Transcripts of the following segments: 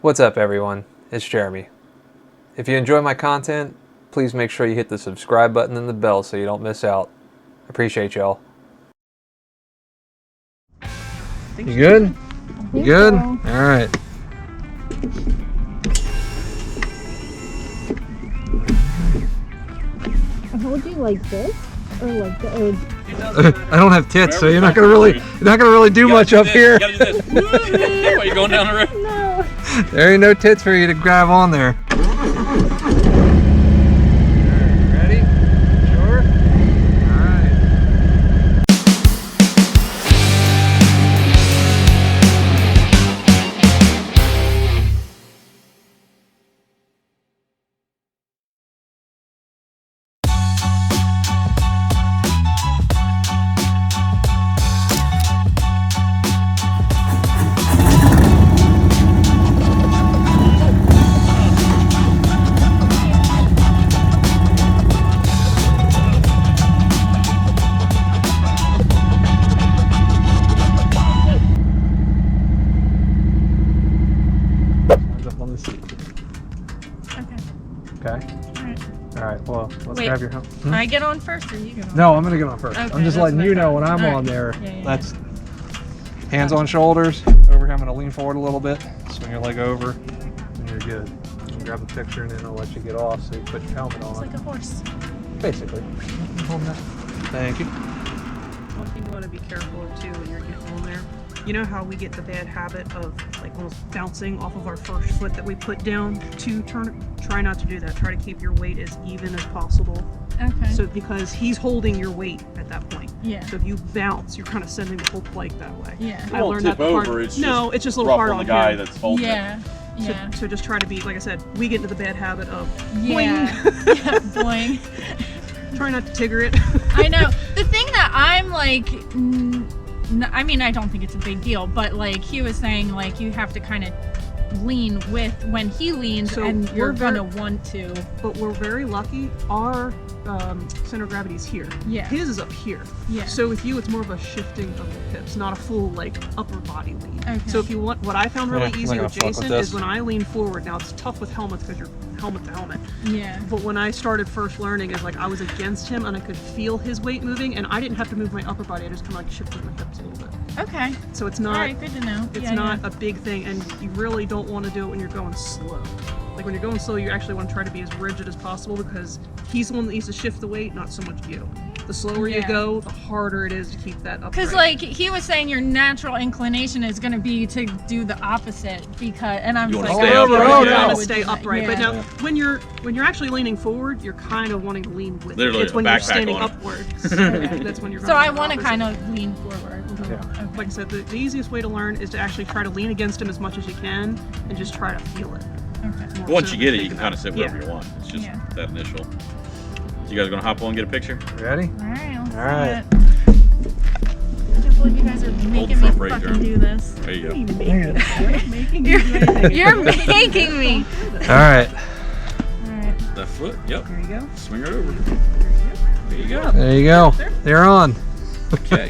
What's up everyone, it's Jeremy. If you enjoy my content, please make sure you hit the subscribe button and the bell so you don't miss out. Appreciate y'all. You good? You good? Alright. I hold you like this or like the I don't have tits, so you're not gonna really do much up here. You gotta do this. Why are you going down the road? No. There ain't no tits for you to grab on there. Ready? Sure? Alright. Okay. Alright, well, let's grab your help. I get on first or you get on? No, I'm gonna get on first. Okay, I'm just letting you know when I'm on there. Yeah. That's hands on shoulders. Over here, I'm gonna lean forward a little bit. Swing your leg over, and you're good. You can grab a picture, and then I'll let you get off so you put your helmet on. It's like a horse. Basically. Hold that. Thank you. One thing you want to be careful of too when you're getting on there. You know how we get the bad habit of like almost bouncing off of our first foot that we put down to turn? Try not to do that. Try to keep your weight as even as possible. Okay. So because he's holding your weight at that point. Yeah. So if you bounce, you're kind of sending the whole plate that way. Yeah. It won't tip over, it's just a little rough hard on on the guy him. that's holding it. Yeah. Yeah. So just try to be, like I said, we get into the bad habit of Yeah. boing. Yeah, boing. Try not to tigger it. I know. The thing that I'm like, I mean, I don't think it's a big deal, but like he was saying, like you have to kind of lean with when he leans, So and you're we're gonna want to. But we're very lucky. Our center of gravity is here. Yeah. His is up here. Yeah. So with you, it's more of a shifting of the hips, not a full like upper body lean. Okay. So if you want, what I found really Yeah, I'm easy not with gonna fuck with Jason this. is when I lean forward. Now it's tough with helmets because you're helmet to helmet. Yeah. But when I started first learning, is like I was against him and I could feel his weight moving, and I didn't have to move my upper body. I just kind of like shifted my hips a little bit. Okay. So it's All not. right. Good to know. It's Yeah, not yeah. a big thing, and you really don't want to do it when you're going slow. Like when you're going slow, you actually want to try to be as rigid as possible because he's the one that needs to shift the weight, not so much you. The slower you Yeah. go, the harder it is to keep that up. Because like he was saying, your natural inclination is going to be to do the opposite because, and I'm You like, wanna stay oh, upright, yeah, yeah. I You want would to stay do that. upright, but Yeah. now when you're actually leaning forward, you're kind of wanting to lean with. Literally it's a when you're backpack standing on it. upwards. That's when you're. So going I the want to opposite. kind of lean forward. Yeah. Okay. Like I said, the easiest way to learn is to actually try to lean against him as much as you can and just try to feel it. Okay. More Once so you get it, than you can think kind of sit about wherever it. you want. It's just Yeah. that initial. So you guys gonna hop on and get a picture? Ready? All right. Let's All right. do it. I can't believe you guys are making me front brake, fucking Jeremy. do this. There you go. You're making me. All right. All right. Left foot. Yep. There you go. Swing her over. There you go. There you go. They're on. Okay.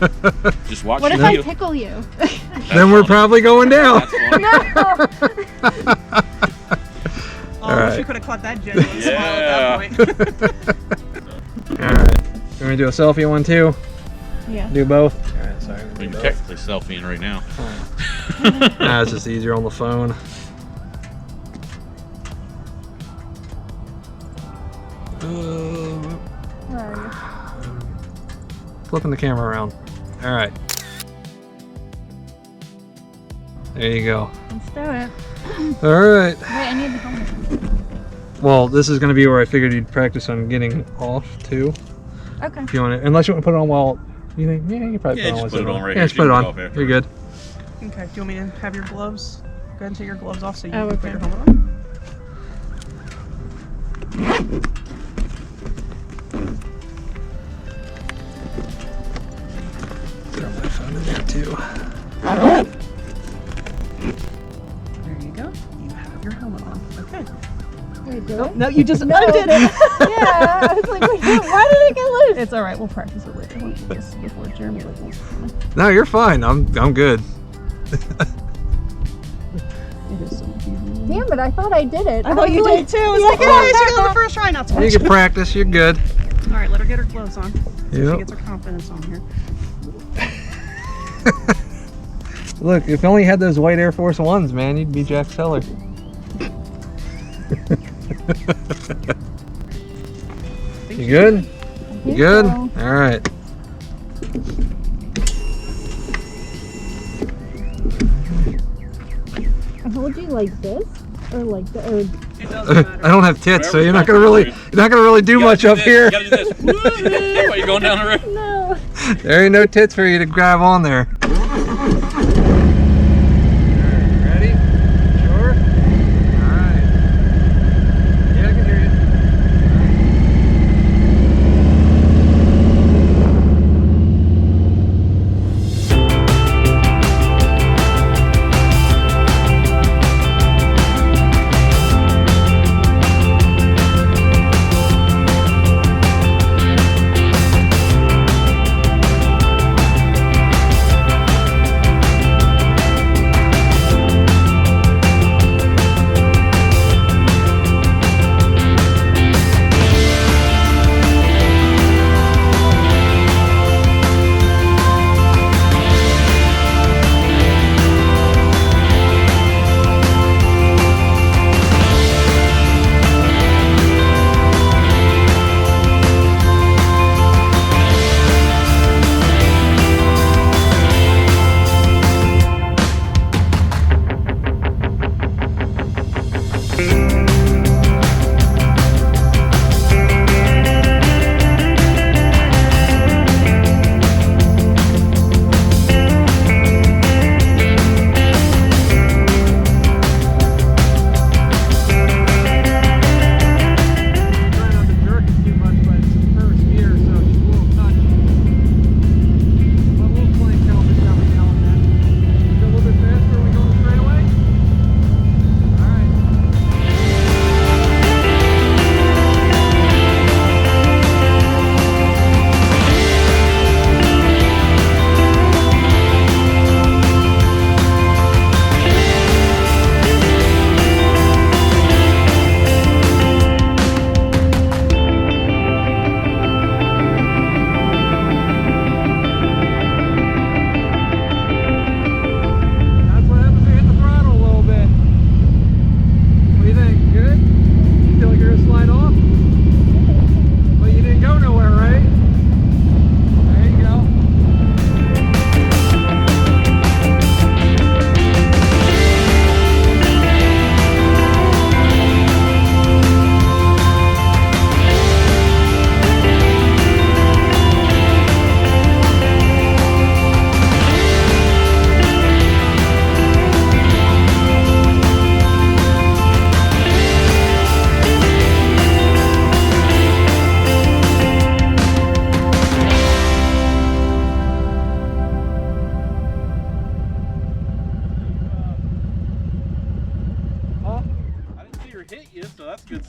Just watch What your if I heel. tickle you? Then we're probably going down. That's funny. Oh, I wish you could have caught that genuine smile at that point. All right. You want to do a selfie one too? Yeah. Do both? All right, sorry. We're technically selfieing right now. Nah, it's just easier on the phone. Where are Flipping the camera around. All right. There you go. you? Let's do it. All right. Wait, I need the helmet. Well, this is going to be where I figured you'd practice on getting off too. Okay. If you want it, unless you want to put it on while you think, yeah, you probably Yeah, put it on. just put it on right Yeah, here. just put it You can on. get off after. You're good. Okay, do you want me to have your gloves? Go ahead and take your gloves off so you Oh, can put okay. your helmet on. Throw my phone in there too. There you go. You have your helmet on. Okay. Wait, did Oh, no, you just undid it. Yeah, I was like, wait, why did it get loose? It's all right. We'll practice it later. Before Jeremy wants to. No, you're fine. I'm good. It is so easy. Damn it, I thought I did it. I thought you did too. It's like, oh, she got the first try, not so much. You can practice. You're good. All right, let her get her gloves on. So Yep. she gets her confidence on here. Look, if you only had those white Air Force Ones, man, you'd be Jack Seller. You good? You good? so. All right. Hold you like this, or like the, or It doesn't matter. I don't have tits, so Wherever you're not gonna really do You gotta much do up this, here. You gotta do this. Why you going down the road? no. There ain't no tits for you to grab on there. Ready? Sure? Alright. Yeah, I can hear you.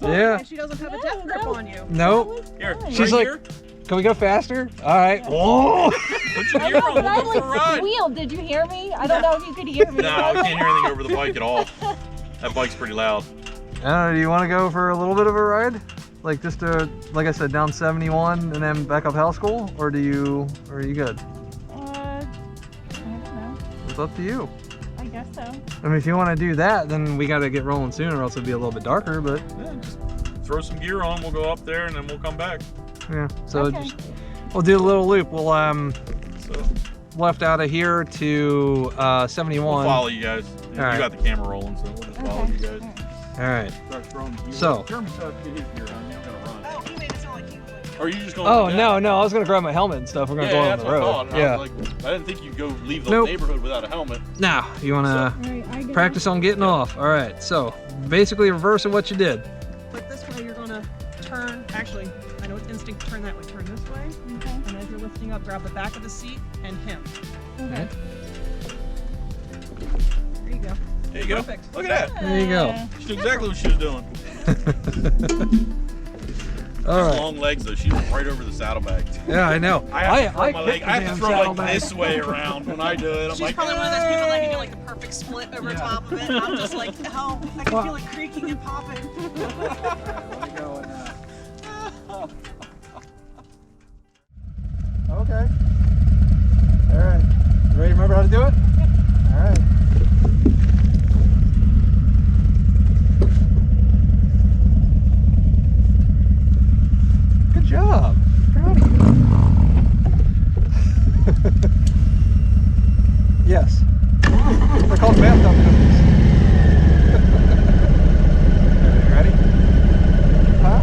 Yeah. And she doesn't have a death grip on you. Nope. Here, She's right like, can we go faster? All right. Whoa. Put your gear on. But I We'll go for a like ride. squealed. Did you hear me? I don't know if you could hear me. No, I can't hear anything over the bike at all. That bike's pretty loud. I don't know, do you want to go for a little bit of a ride? Like just to, like I said, down 71 and then back up Hell School? Or are you good? I don't know. It's up to you. I guess so. I mean, if you want to do that, then we got to get rolling sooner or else it'll be a little bit darker, but Yeah, just throw some gear on. We'll go up there and then we'll come back. yeah. So Okay. just, we'll do a little loop. We'll So left out of here to 71. we'll follow you guys. You right. got the camera rolling, so we'll just follow Okay. you guys. All right. Start throwing gear. So- Jeremy said to get his gear on. You're gonna run. Oh, he made it sound like he was like, Or are you just going? Oh, like no, that? no. I was going to grab my helmet and stuff. We're going to Yeah, go on that's the what I road. thought. And Yeah. I was like, I didn't think you'd go leave the Nope. neighborhood without a helmet. Now, you want to Alright, I get practice on getting off. All right. So basically reversing what you did. but this way you're gonna turn. Actually, I know it's instinct to turn that way. Turn this way, Okay. and as you're lifting up, grab the back of the seat and him. Okay. There you go. There you go. Perfect. Look at that. There you go. She knew exactly what she was doing. All Those right. long legs though, she went right over the saddlebag. Yeah, I know. I have to throw my kicked leg. the I have to damn throw like saddlebag. this way around when I do it. I'm She's like, probably one of those people that can do like the perfect split over Yeah. top of it. I'm just like, oh, I can feel it creaking and popping. Let me go with that. Okay. All right. You ready to remember how to do it? Yep. All right. Good job. Proud of you. Yes. They're called bathtub cookies. You ready? Huh?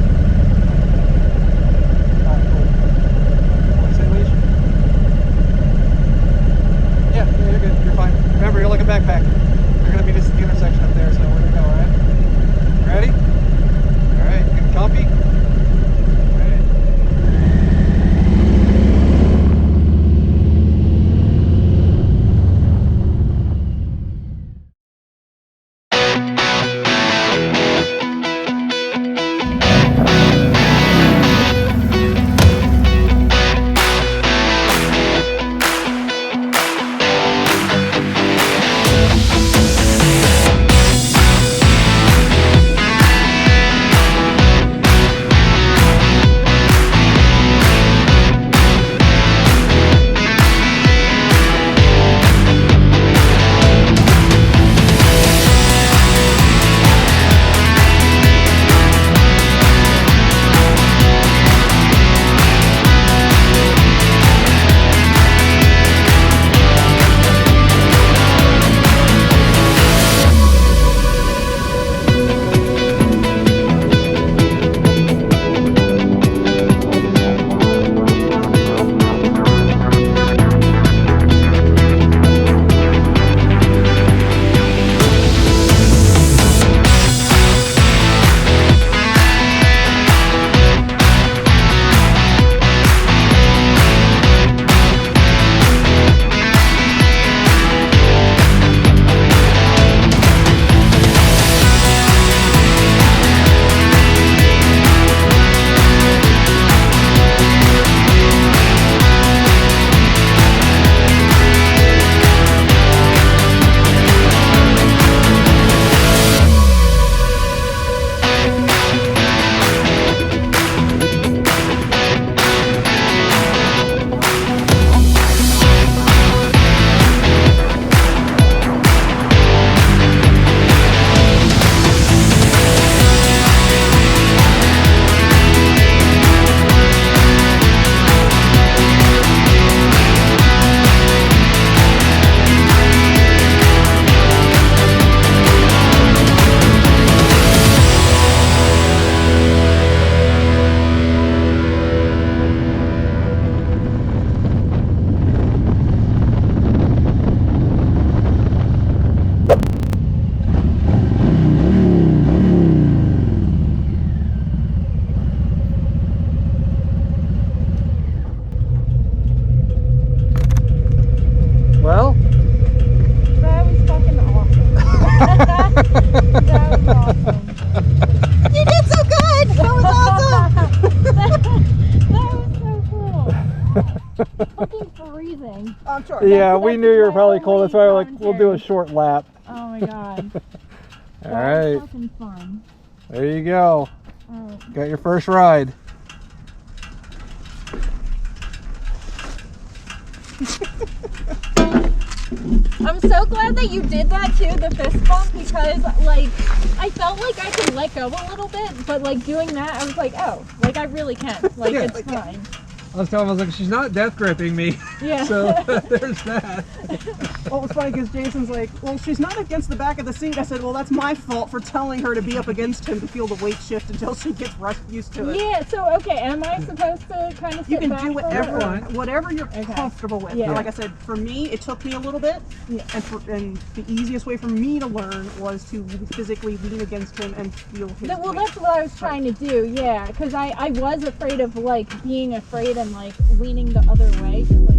Alright, cool. What'd you say, Alicia? Yeah, you're good. You're fine. Remember, you're like a backpack. You're gonna be this at the intersection up there, so we're gonna go, alright? Ready? Alright, getting comfy? Alright. Well, That was fucking awesome. That was awesome. You did so good! That was awesome! That was so cool. Fucking freezing. I'm sure. yeah, we knew you were probably cold. That's why we're like, we'll do a commentary. short lap. Oh my god. All That right, was fucking fun. there you go. Alright. Got your first ride. I'm so glad that you did that too, the fist bump, because like I felt like I could let go a little bit, but like doing that I was like, oh, like I really can. Like Yeah. it's fine. I was telling him, I was like, she's not death gripping me. Yeah. So there's that. Well, it was funny because Jason's like, well, she's not against the back of the seat. I said, well, that's my fault for telling her to be up against him to feel the weight shift until she gets used to it. Yeah, so okay, am I supposed to kind of sit You can back do for whatever, it? whatever you're Okay. comfortable with. Yeah. But like I said, for me, it took me a little bit, Yeah. and the easiest way for me to learn was to physically lean against him and feel his Well, weight. that's what I was trying to do, yeah, because I was afraid of like being afraid and like leaning the other way, just like